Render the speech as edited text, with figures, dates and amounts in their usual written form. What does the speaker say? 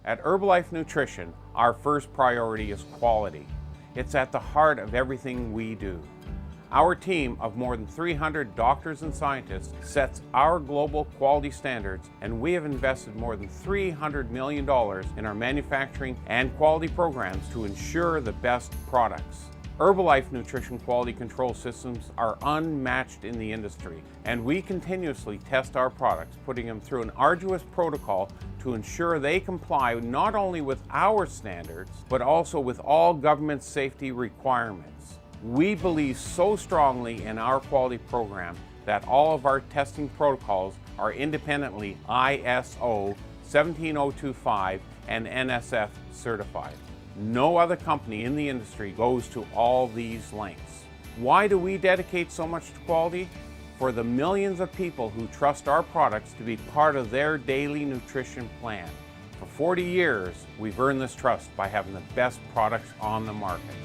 At Herbalife Nutrition, our first priority is quality. It's at the heart of everything we do. Our team of more than 300 doctors and scientists sets our global quality standards, and we have invested more than $300 million in our manufacturing and quality programs to ensure the best products. Herbalife nutrition quality control systems are unmatched in the industry, and we continuously test our products, putting them through an arduous protocol to ensure they comply not only with our standards, but also with all government safety requirements. We believe so strongly in our quality program that all of our testing protocols are independently ISO 17025 and NSF certified. No other company in the industry goes to all these lengths. Why do we dedicate so much to quality? For the millions of people who trust our products to be part of their daily nutrition plan. For 40 years, we've earned this trust by having the best products on the market.